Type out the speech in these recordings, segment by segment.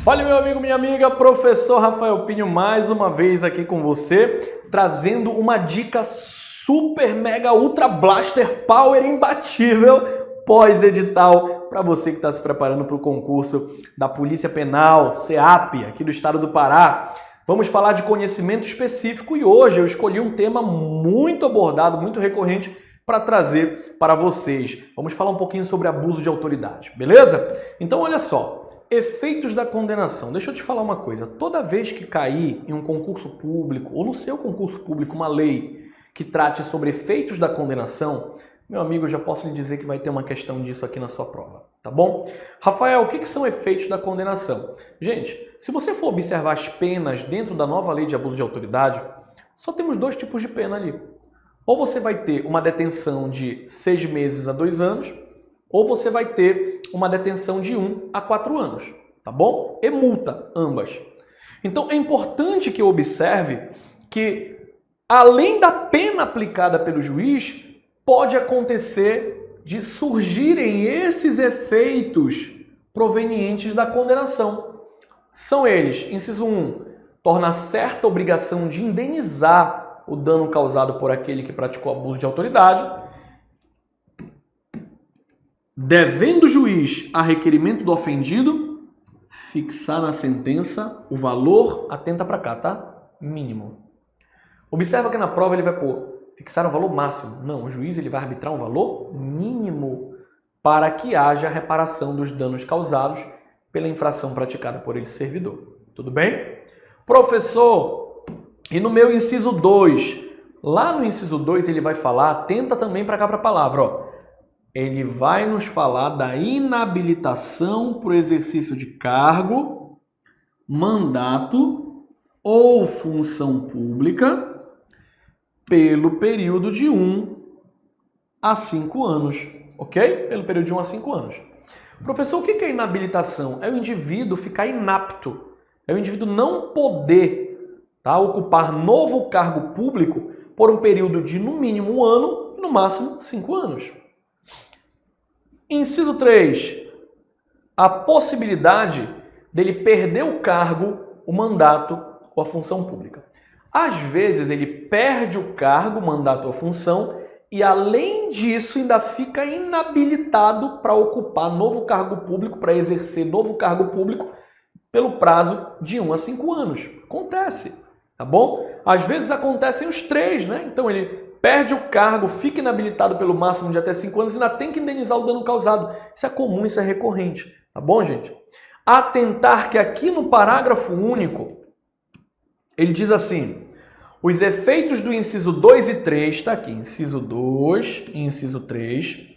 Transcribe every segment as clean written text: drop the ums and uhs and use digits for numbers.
Fala, meu amigo, minha amiga, professor Rafael Pinho, mais uma vez aqui com você, trazendo uma dica super, mega, ultra blaster, power imbatível pós-edital para você que está se preparando para o concurso da Polícia Penal, CEAP, aqui do estado do Pará. Vamos falar de conhecimento específico e hoje eu escolhi um tema muito abordado, muito recorrente para trazer para vocês. Vamos falar um pouquinho sobre abuso de autoridade, beleza? Então, olha só. Efeitos da condenação. Deixa eu te falar uma coisa. Toda vez que cair em um concurso público, ou no seu concurso público, uma lei que trate sobre efeitos da condenação, meu amigo, eu já posso lhe dizer que vai ter uma questão disso aqui na sua prova, tá bom? Rafael, o que são efeitos da condenação? Gente, se você for observar as penas dentro da nova lei de abuso de autoridade, só temos dois tipos de pena ali. Ou você vai ter uma detenção de 6 meses a 2 anos, ou você vai ter uma detenção de 1 a 4 anos, tá bom? E multa, ambas. Então, é importante que eu observe que, além da pena aplicada pelo juiz, pode acontecer de surgirem esses efeitos provenientes da condenação. São eles, inciso 1, torna certa a obrigação de indenizar o dano causado por aquele que praticou abuso de autoridade, devendo o juiz, a requerimento do ofendido, fixar na sentença o valor, atenta para cá, tá? Mínimo. Observa que na prova ele vai pôr, fixar o valor máximo. Não, o juiz ele vai arbitrar um valor mínimo para que haja reparação dos danos causados pela infração praticada por esse servidor. Tudo bem? Professor, e no meu inciso 2? Lá no inciso 2 ele vai falar, atenta também para cá para a palavra, ó. Ele vai nos falar da inabilitação para o exercício de cargo, mandato ou função pública pelo período de 1 a 5 anos, ok? Pelo período de 1 a 5 anos. Professor, o que é inabilitação? É o indivíduo ficar inapto, é o indivíduo não poder, tá, ocupar novo cargo público por um período de no mínimo 1 ano e no máximo 5 anos. Inciso 3, a possibilidade dele perder o cargo, o mandato ou a função pública. Às vezes ele perde o cargo, o mandato ou a função e além disso ainda fica inabilitado para ocupar novo cargo público, para exercer novo cargo público pelo prazo de 1 a 5 anos. Acontece, tá bom? Às vezes acontecem os três, né? Então ele perde o cargo, fica inabilitado pelo máximo de até 5 anos e ainda tem que indenizar o dano causado. Isso é comum, isso é recorrente. Tá bom, gente? Atentar que aqui no parágrafo único, ele diz assim, os efeitos do inciso 2 e 3, está aqui, inciso 2 e inciso 3,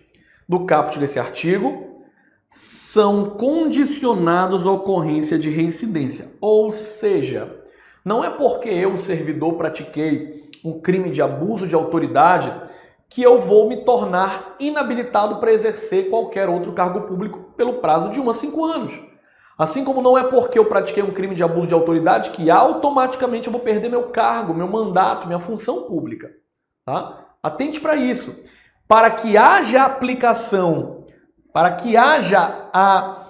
do caput desse artigo, são condicionados à ocorrência de reincidência. Ou seja, não é porque eu, servidor, pratiquei um crime de abuso de autoridade que eu vou me tornar inabilitado para exercer qualquer outro cargo público pelo prazo de 1 a 5 anos. Assim como não é porque eu pratiquei um crime de abuso de autoridade que automaticamente eu vou perder meu cargo, meu mandato, minha função pública. Tá? Atente para isso. Para que haja aplicação, para que haja a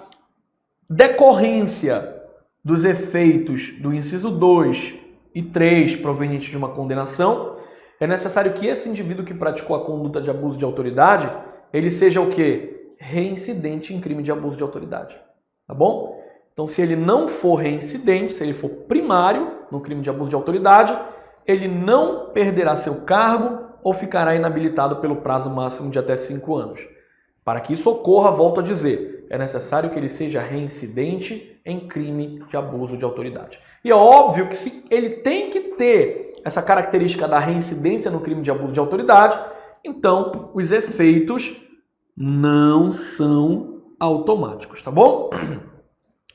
decorrência dos efeitos do inciso 2 e 3 provenientes de uma condenação, é necessário que esse indivíduo que praticou a conduta de abuso de autoridade, ele seja o quê? Reincidente em crime de abuso de autoridade. Tá bom? Então, se ele não for reincidente, se ele for primário no crime de abuso de autoridade, ele não perderá seu cargo ou ficará inabilitado pelo prazo máximo de até 5 anos. Para que isso ocorra, volto a dizer, é necessário que ele seja reincidente em crime de abuso de autoridade. E é óbvio que se ele tem que ter essa característica da reincidência no crime de abuso de autoridade, então os efeitos não são automáticos, tá bom?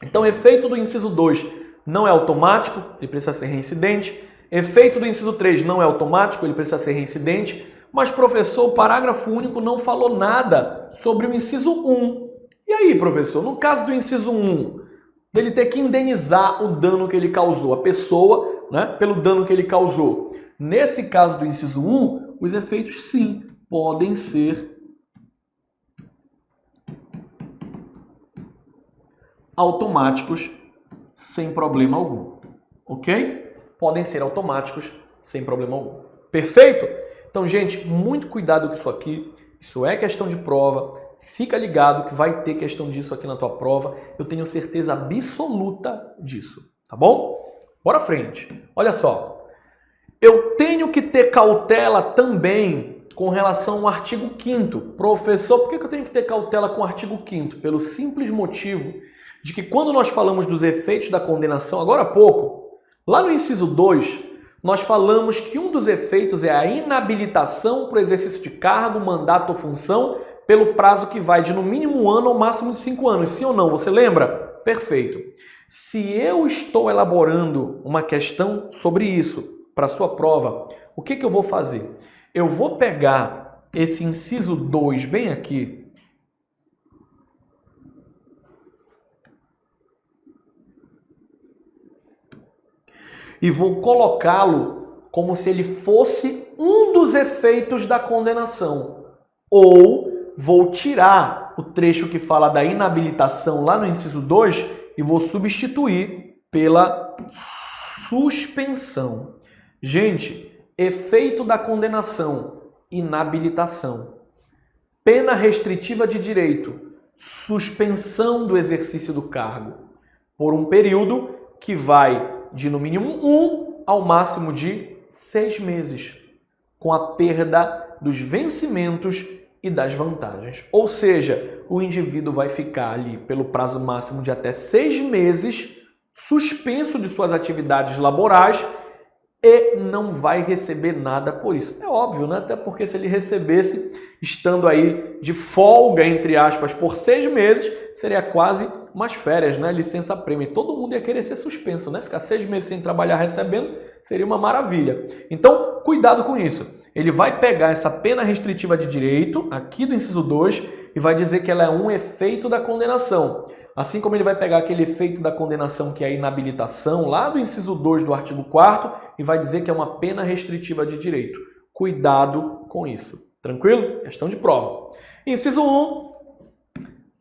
Então, efeito do inciso 2 não é automático, ele precisa ser reincidente. Efeito do inciso 3 não é automático, ele precisa ser reincidente. Mas, professor, o parágrafo único não falou nada sobre o inciso 1. E aí, professor, no caso do inciso 1, dele ter que indenizar o dano que ele causou, a pessoa, né, pelo dano que ele causou. Nesse caso do inciso 1, os efeitos, sim, podem ser automáticos sem problema algum, ok? Podem ser automáticos sem problema algum. Perfeito? Então, gente, muito cuidado com isso aqui. Isso é questão de prova. Fica ligado que vai ter questão disso aqui na tua prova. Eu tenho certeza absoluta disso, tá bom? Bora à frente. Olha só. Eu tenho que ter cautela também com relação ao artigo 5º. Professor, por que eu tenho que ter cautela com o artigo 5º? Pelo simples motivo de que quando nós falamos dos efeitos da condenação, agora há pouco, lá no inciso 2, nós falamos que um dos efeitos é a inabilitação para o exercício de cargo, mandato ou função pelo prazo que vai de no mínimo 1 ano ao máximo de 5 anos. Sim ou não? Você lembra? Perfeito. Se eu estou elaborando uma questão sobre isso para a sua prova, o que eu vou fazer? Eu vou pegar esse inciso 2 bem aqui e vou colocá-lo como se ele fosse um dos efeitos da condenação. Ou vou tirar o trecho que fala da inabilitação lá no inciso 2 e vou substituir pela suspensão. Gente, efeito da condenação, inabilitação. Pena restritiva de direito, suspensão do exercício do cargo, por um período que vai de no mínimo 1 ao máximo de 6 meses, com a perda dos vencimentos e das vantagens. Ou seja, o indivíduo vai ficar ali pelo prazo máximo de até 6 meses, suspenso de suas atividades laborais e não vai receber nada por isso. É óbvio, né? Até porque se ele recebesse, estando aí de folga, entre aspas, por 6 meses, seria quase umas férias, né? Licença-prêmio. Todo mundo ia querer ser suspenso, né? Ficar 6 meses sem trabalhar recebendo seria uma maravilha. Então, cuidado com isso. Ele vai pegar essa pena restritiva de direito, aqui do inciso 2, e vai dizer que ela é um efeito da condenação. Assim como ele vai pegar aquele efeito da condenação que é a inabilitação, lá do inciso 2 do artigo 4º, e vai dizer que é uma pena restritiva de direito. Cuidado com isso. Tranquilo? Questão de prova. Inciso 1,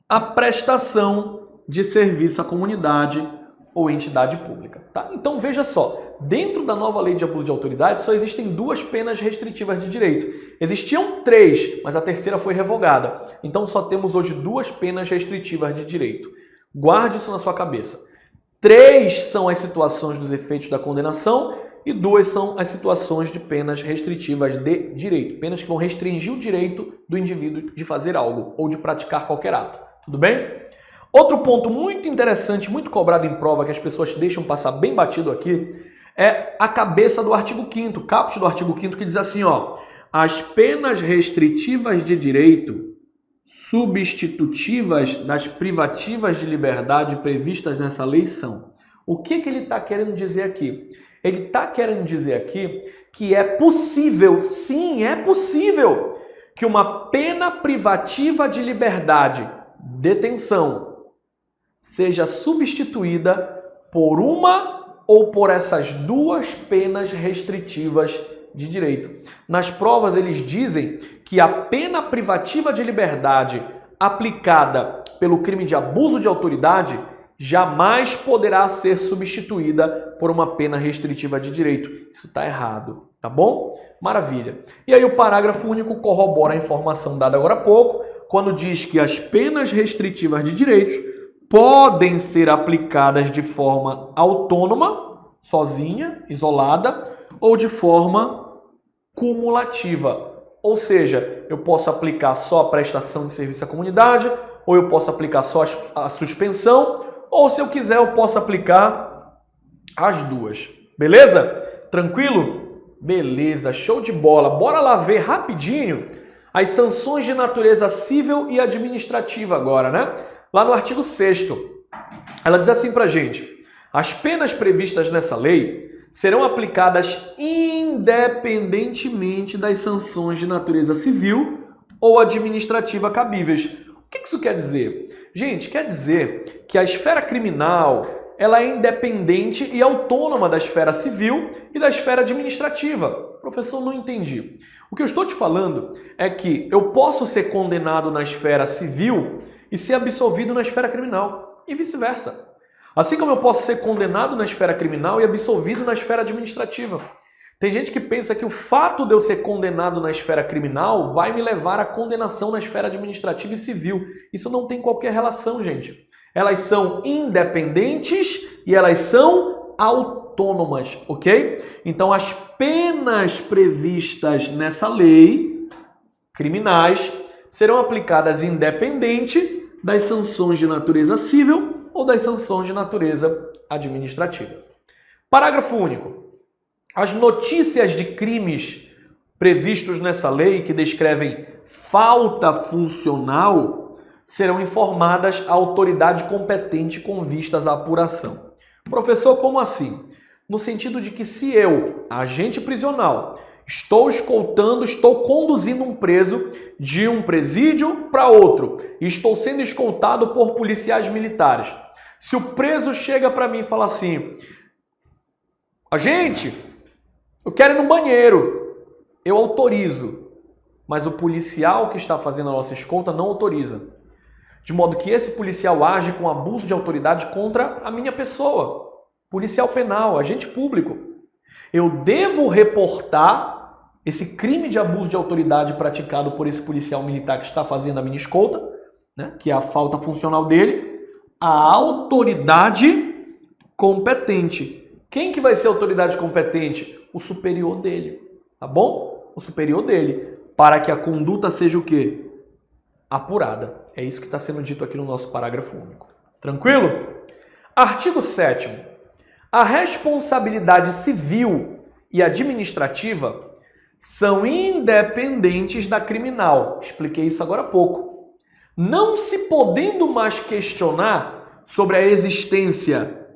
a prestação de serviço à comunidade ou entidade pública. Tá? Então veja só, dentro da nova lei de abuso de autoridade só existem 2 penas restritivas de direito. Existiam 3, mas a terceira foi revogada. Então só temos hoje 2 penas restritivas de direito. Guarde isso na sua cabeça. 3 são as situações dos efeitos da condenação e 2 são as situações de penas restritivas de direito. Penas que vão restringir o direito do indivíduo de fazer algo ou de praticar qualquer ato. Tudo bem? Outro ponto muito interessante, muito cobrado em prova, que as pessoas deixam passar bem batido aqui, é a cabeça do artigo 5º, caput do artigo 5º, que diz assim, ó, as penas restritivas de direito substitutivas das privativas de liberdade previstas nessa lei são. O que ele está querendo dizer aqui? Ele está querendo dizer aqui que é possível, sim, é possível, que uma pena privativa de liberdade, detenção, seja substituída por uma ou por essas 2 penas restritivas de direito. Nas provas eles dizem que a pena privativa de liberdade aplicada pelo crime de abuso de autoridade jamais poderá ser substituída por uma pena restritiva de direito. Isso está errado, tá bom? Maravilha. E aí o parágrafo único corrobora a informação dada agora há pouco, quando diz que as penas restritivas de direitos podem ser aplicadas de forma autônoma, sozinha, isolada, ou de forma cumulativa. Ou seja, eu posso aplicar só a prestação de serviço à comunidade, ou eu posso aplicar só a suspensão, ou se eu quiser eu posso aplicar as 2. Beleza? Tranquilo? Beleza, show de bola. Bora lá ver rapidinho as sanções de natureza civil e administrativa agora, né? Lá no artigo 6º, ela diz assim pra gente: as penas previstas nessa lei serão aplicadas independentemente das sanções de natureza civil ou administrativa cabíveis. O que isso quer dizer? Gente, quer dizer que a esfera criminal ela é independente e autônoma da esfera civil e da esfera administrativa. Professor, não entendi. O que eu estou te falando é que eu posso ser condenado na esfera civil e ser absolvido na esfera criminal, e vice-versa. Assim como eu posso ser condenado na esfera criminal e absolvido na esfera administrativa. Tem gente que pensa que o fato de eu ser condenado na esfera criminal vai me levar à condenação na esfera administrativa e civil. Isso não tem qualquer relação, gente. Elas são independentes e elas são autônomas, ok? Então, as penas previstas nessa lei, criminais, serão aplicadas independente das sanções de natureza civil ou das sanções de natureza administrativa. Parágrafo único. As notícias de crimes previstos nessa lei que descrevem falta funcional serão informadas à autoridade competente com vistas à apuração. Professor, como assim? No sentido de que se eu, agente prisional, estou escoltando, estou conduzindo um preso de um presídio para outro e estou sendo escoltado por policiais militares. Se o preso chega para mim e fala assim, agente, eu quero ir no banheiro, eu autorizo, mas o policial que está fazendo a nossa escolta não autoriza. De modo que esse policial age com abuso de autoridade contra a minha pessoa. Policial penal, agente público. Eu devo reportar esse crime de abuso de autoridade praticado por esse policial militar que está fazendo a minha escolta, né, que é a falta funcional dele, à autoridade competente. Quem que vai ser a autoridade competente? O superior dele, tá bom? O superior dele, para que a conduta seja o quê? Apurada. É isso que está sendo dito aqui no nosso parágrafo único. Tranquilo? Artigo 7º. A responsabilidade civil e administrativa são independentes da criminal. Expliquei isso agora há pouco. Não se podendo mais questionar sobre a existência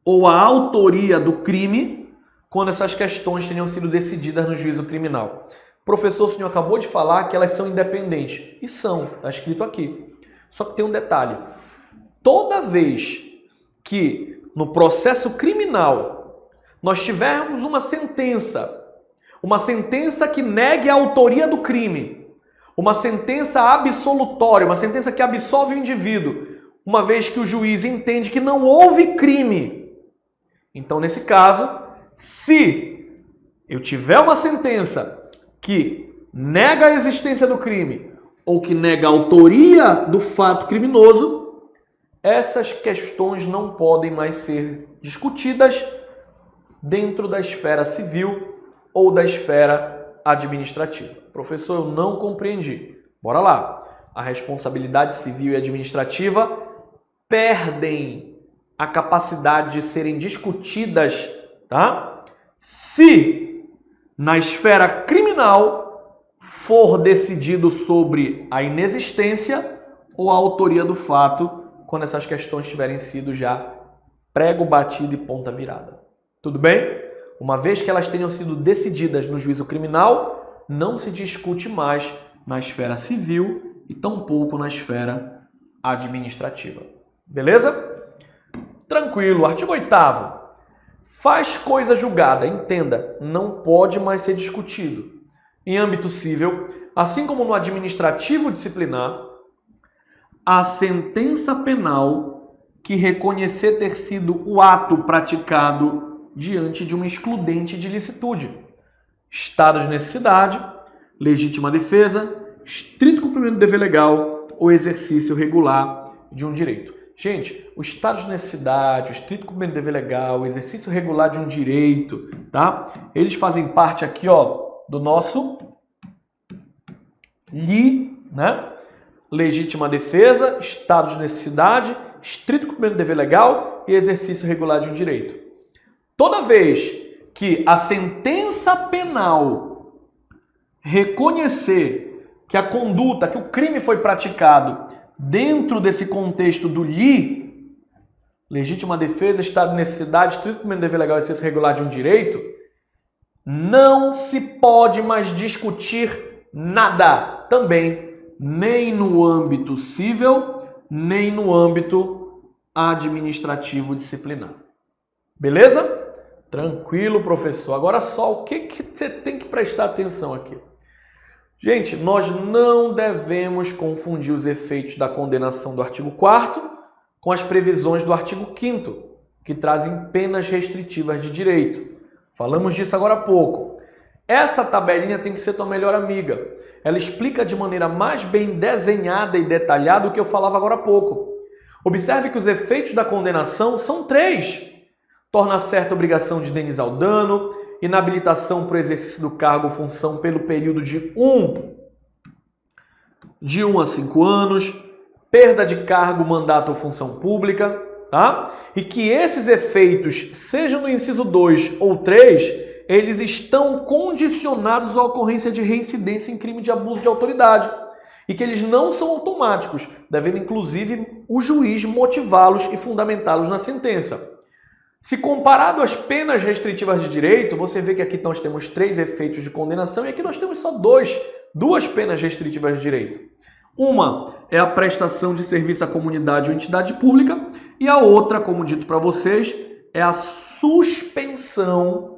ou a autoria do crime quando essas questões tenham sido decididas no juízo criminal. Professor, o senhor acabou de falar que elas são independentes. E são, está escrito aqui. Só que tem um detalhe. Toda vez que no processo criminal nós tivermos uma sentença que negue a autoria do crime, uma sentença absolutória, uma sentença que absolve o indivíduo, uma vez que o juiz entende que não houve crime. Então, nesse caso, se eu tiver uma sentença que nega a existência do crime ou que nega a autoria do fato criminoso, essas questões não podem mais ser discutidas dentro da esfera civil ou da esfera administrativa. Professor, eu não compreendi. Bora lá. A responsabilidade civil e administrativa perdem a capacidade de serem discutidas, tá? Se na esfera criminal for decidido sobre a inexistência ou a autoria do fato, quando essas questões tiverem sido já prego batido e ponta virada. Tudo bem? Uma vez que elas tenham sido decididas no juízo criminal, não se discute mais na esfera civil e tampouco na esfera administrativa. Beleza? Tranquilo. Artigo 8º. Faz coisa julgada, entenda, não pode mais ser discutido. Em âmbito civil, assim como no administrativo disciplinar, a sentença penal que reconhecer ter sido o ato praticado diante de uma excludente de licitude, estado de necessidade, legítima defesa, estrito cumprimento do dever legal ou exercício regular de um direito. Gente, o estado de necessidade, o estrito cumprimento do dever legal, o exercício regular de um direito, tá? Eles fazem parte aqui, ó, do nosso né? Legítima defesa, estado de necessidade, estrito cumprimento do dever legal e exercício regular de um direito. Toda vez que a sentença penal reconhecer que a conduta, que o crime foi praticado dentro desse contexto do legítima defesa, estado de necessidade, estrito cumprimento do dever legal e exercício regular de um direito, não se pode mais discutir nada também, nem no âmbito civil, nem no âmbito administrativo disciplinar. Beleza? Tranquilo, professor. Agora só o que você tem que prestar atenção aqui. Gente, nós não devemos confundir os efeitos da condenação do artigo 4º com as previsões do artigo 5º, que trazem penas restritivas de direito. Falamos disso agora há pouco. Essa tabelinha tem que ser tua melhor amiga. Ela explica de maneira mais bem desenhada e detalhada o que eu falava agora há pouco. Observe que os efeitos da condenação são 3. Torna certa a obrigação de indenizar o dano, inabilitação para o exercício do cargo ou função pelo período de 1 a 5 anos, perda de cargo, mandato ou função pública, tá? E que esses efeitos, seja no inciso 2 ou 3, eles estão condicionados à ocorrência de reincidência em crime de abuso de autoridade e que eles não são automáticos, devendo inclusive o juiz motivá-los e fundamentá-los na sentença. Se comparado às penas restritivas de direito, você vê que aqui nós temos 3 efeitos de condenação e aqui nós temos só 2 penas restritivas de direito. Uma é a prestação de serviço à comunidade ou entidade pública e a outra, como dito para vocês, é a suspensão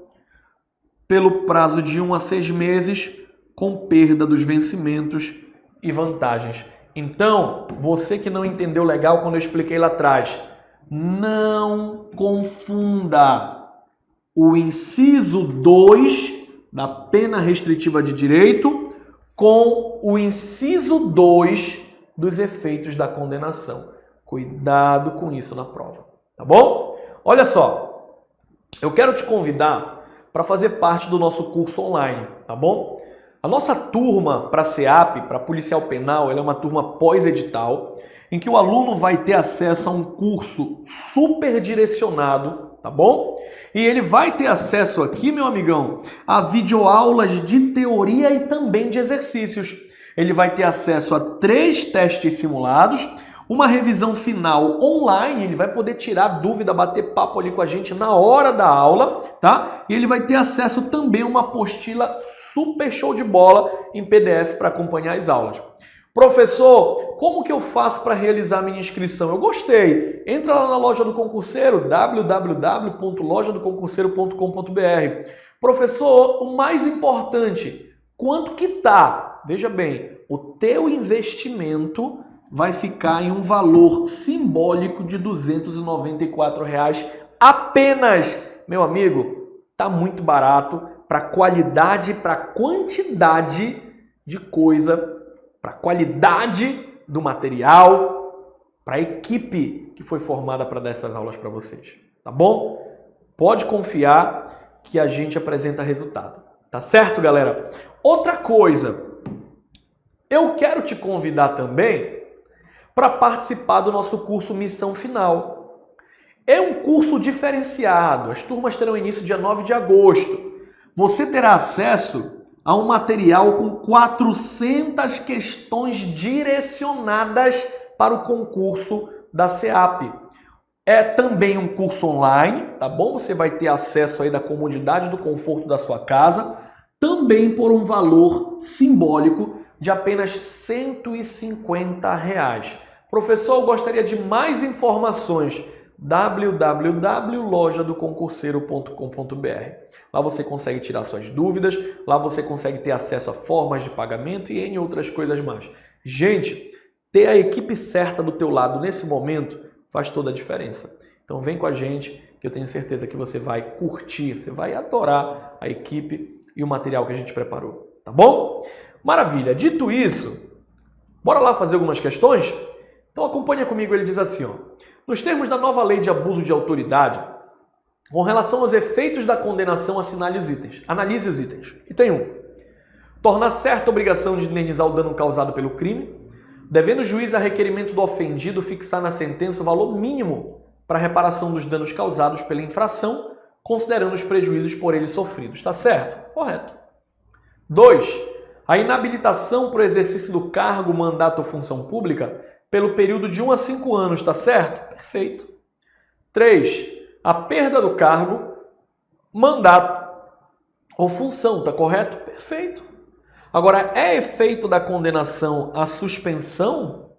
pelo prazo de 1 a 6 meses com perda dos vencimentos e vantagens. Então, você que não entendeu legal quando eu expliquei lá atrás, não confunda o inciso 2 da pena restritiva de direito com o inciso 2 dos efeitos da condenação. Cuidado com isso na prova, tá bom? Olha só, eu quero te convidar para fazer parte do nosso curso online, tá bom? A nossa turma para SEAP, para policial penal, ela é uma turma pós-edital, em que o aluno vai ter acesso a um curso super direcionado, tá bom? E ele vai ter acesso aqui, meu amigão, a videoaulas de teoria e também de exercícios. Ele vai ter acesso a 3 testes simulados, uma revisão final online, ele vai poder tirar dúvida, bater papo ali com a gente na hora da aula, tá? E ele vai ter acesso também a uma apostila super show de bola em PDF para acompanhar as aulas. Professor, como que eu faço para realizar a minha inscrição? Eu gostei. Entra lá na loja do concurseiro, www.lojadoconcurseiro.com.br. Professor, o mais importante, quanto que tá? Veja bem, o teu investimento vai ficar em um valor simbólico de R$ 294 apenas. Meu amigo, tá muito barato para qualidade, para quantidade de coisa, para qualidade do material, para a equipe que foi formada para dar essas aulas para vocês, tá bom? Pode confiar que a gente apresenta resultado, tá certo, galera? Outra coisa, eu quero te convidar também para participar do nosso curso Missão Final. É um curso diferenciado, as turmas terão início dia 9 de agosto. Você terá acesso a um material com 400 questões direcionadas para o concurso da SEAP. É também um curso online, tá bom? Você vai ter acesso aí da comodidade, do conforto da sua casa, também por um valor simbólico de apenas R$ 150. Professor, eu gostaria de mais informações. www.lojadoconcurseiro.com.br. Lá você consegue tirar suas dúvidas, lá você consegue ter acesso a formas de pagamento e em outras coisas mais. Gente, ter a equipe certa do teu lado nesse momento faz toda a diferença. Então vem com a gente que eu tenho certeza que você vai curtir, você vai adorar a equipe e o material que a gente preparou, tá bom? Maravilha, dito isso, bora lá fazer algumas questões? Então acompanha comigo, ele diz assim, ó. Nos termos da nova lei de abuso de autoridade, com relação aos efeitos da condenação, assinale os itens. Analise os itens. Item 1. Tornar certa a obrigação de indenizar o dano causado pelo crime, devendo o juiz, a requerimento do ofendido, fixar na sentença o valor mínimo para a reparação dos danos causados pela infração, considerando os prejuízos por ele sofridos. Está certo? Correto. 2. A inabilitação para o exercício do cargo, mandato ou função pública pelo período de 1 a 5 anos, está certo? Perfeito. 3. A perda do cargo, mandato ou função, está correto? Perfeito. Agora, é efeito da condenação a suspensão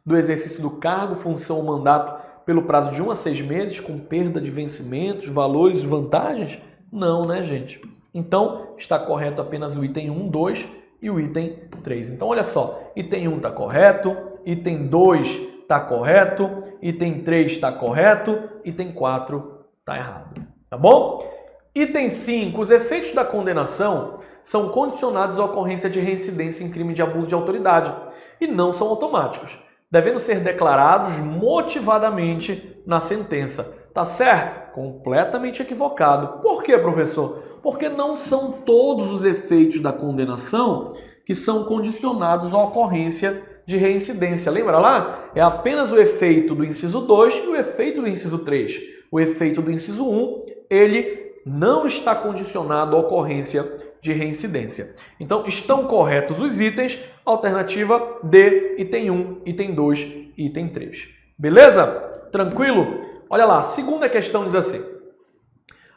do exercício do cargo, função ou mandato pelo prazo de 1 a 6 meses, com perda de vencimentos, valores e vantagens? Não, né, gente? Então, está correto apenas o item 1, 2 e o item 3. Então, olha só, item 1 está correto, item 2 está correto, item 3 está correto, item 4 está errado. Tá bom? Item 5. Os efeitos da condenação são condicionados à ocorrência de reincidência em crime de abuso de autoridade e não são automáticos, devendo ser declarados motivadamente na sentença. Tá certo? Completamente equivocado. Por quê, professor? Porque não são todos os efeitos da condenação que são condicionados à ocorrência de reincidência. Lembra lá? É apenas o efeito do inciso 2 e o efeito do inciso 3. O efeito do inciso 1, ele não está condicionado à ocorrência de reincidência. Então, estão corretos os itens. Alternativa D, item 1, item 2 e item 3. Beleza? Tranquilo? Olha lá, a segunda questão diz assim: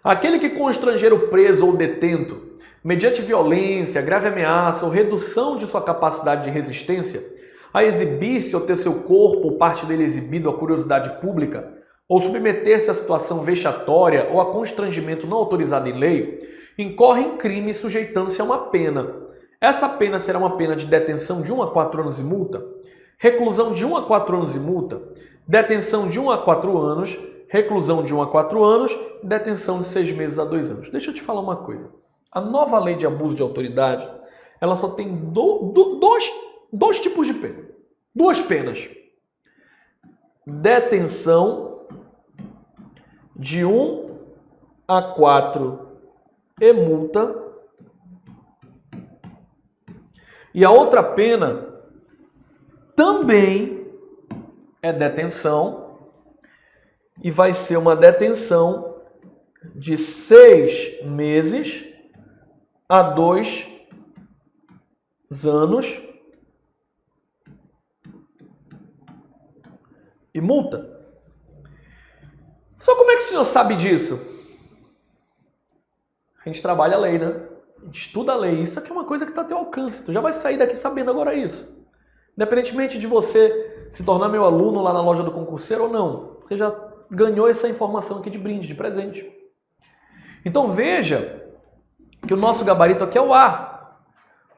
aquele que constranger o preso ou detento, mediante violência, grave ameaça ou redução de sua capacidade de resistência, a exibir-se ou ter seu corpo ou parte dele exibido à curiosidade pública, ou submeter-se à situação vexatória ou a constrangimento não autorizado em lei, incorre em crime sujeitando-se a uma pena. Essa pena será uma pena de detenção de 1 a 4 anos e multa, reclusão de 1 a 4 anos e multa, detenção de 1 a 4 anos, reclusão de 1 a 4 anos, detenção de 6 meses a 2 anos. Deixa eu te falar uma coisa. A nova lei de abuso de autoridade, ela só tem dois tipos de pena. Duas penas. Detenção de 1 a 4 e multa. E a outra pena também é detenção e vai ser uma detenção de 6 meses a 2 anos e multa. Só como é que o senhor sabe disso? A gente trabalha a lei, né? A gente estuda a lei. Isso aqui é uma coisa que está a teu alcance. Tu já vai sair daqui sabendo agora isso. Independentemente de você se tornar meu aluno lá na loja do concurseiro ou não, você já ganhou essa informação aqui de brinde, de presente. Então veja que o nosso gabarito aqui é o A.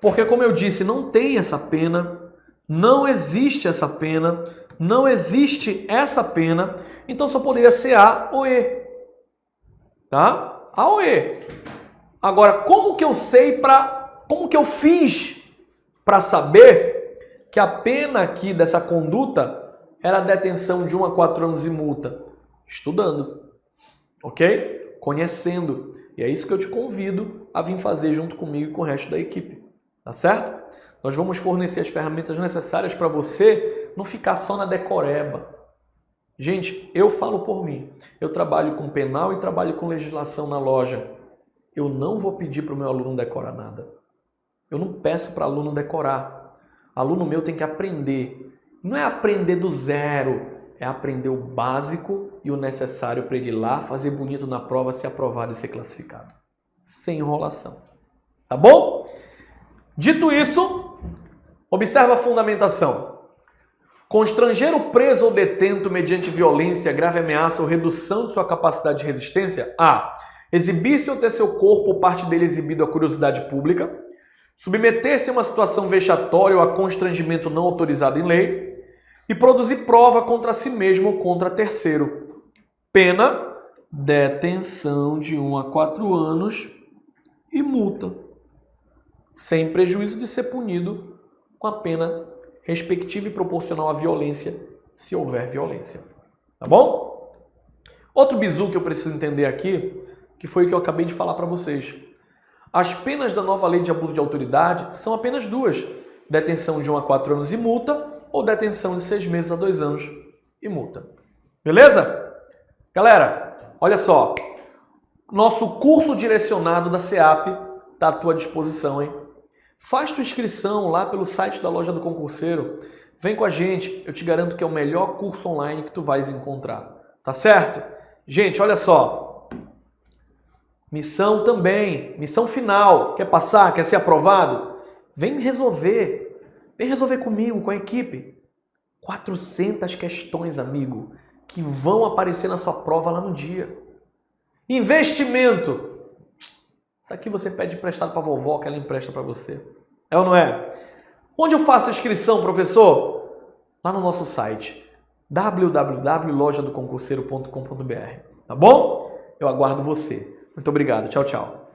Porque, como eu disse, não tem essa pena, não existe essa pena, não existe essa pena, então só poderia ser A ou E. Tá? A ou E. Agora, como que eu fiz para saber que a pena aqui dessa conduta era detenção de 1 a 4 anos e multa? Estudando, ok? Conhecendo. E é isso que eu te convido a vir fazer junto comigo e com o resto da equipe, tá certo? Nós vamos fornecer as ferramentas necessárias para você não ficar só na decoreba. Gente, eu falo por mim. Eu trabalho com penal e trabalho com legislação na loja. Eu não vou pedir para o meu aluno decorar nada. Eu não peço para aluno decorar. Aluno meu tem que aprender. Não é aprender do zero, é aprender o básico e o necessário para ele ir lá, fazer bonito na prova, ser aprovado e ser classificado. Sem enrolação. Tá bom? Dito isso, observa a fundamentação. Constranger o preso ou detento mediante violência, grave ameaça ou redução de sua capacidade de resistência. A. Exibir-se ou ter seu corpo ou parte dele exibido à curiosidade pública. Submeter-se a uma situação vexatória ou a constrangimento não autorizado em lei. E produzir prova contra si mesmo ou contra terceiro. Pena, detenção de 1 a 4 anos e multa, sem prejuízo de ser punido com a pena respectiva e proporcional à violência, se houver violência. Tá bom? Outro bizu que eu preciso entender aqui, que foi o que eu acabei de falar para vocês. As penas da nova lei de abuso de autoridade são apenas duas: detenção de 1 a 4 anos e multa, ou detenção de 6 meses a 2 anos e multa. Beleza? Galera, olha só. Nosso curso direcionado da SEAP está à tua disposição, hein? Faz tua inscrição lá pelo site da loja do concurseiro. Vem com a gente, eu te garanto que é o melhor curso online que tu vais encontrar. Tá certo? Gente, olha só. Missão também, missão final. Quer passar? Quer ser aprovado? Vem resolver. Vem resolver comigo, com a equipe. 400 questões, amigo, que vão aparecer na sua prova lá no dia. Investimento. Isso aqui você pede emprestado para a vovó, que ela empresta para você. É ou não é? Onde eu faço a inscrição, professor? Lá no nosso site, www.lojadoconcurseiro.com.br. Tá bom? Eu aguardo você. Muito obrigado. Tchau, tchau.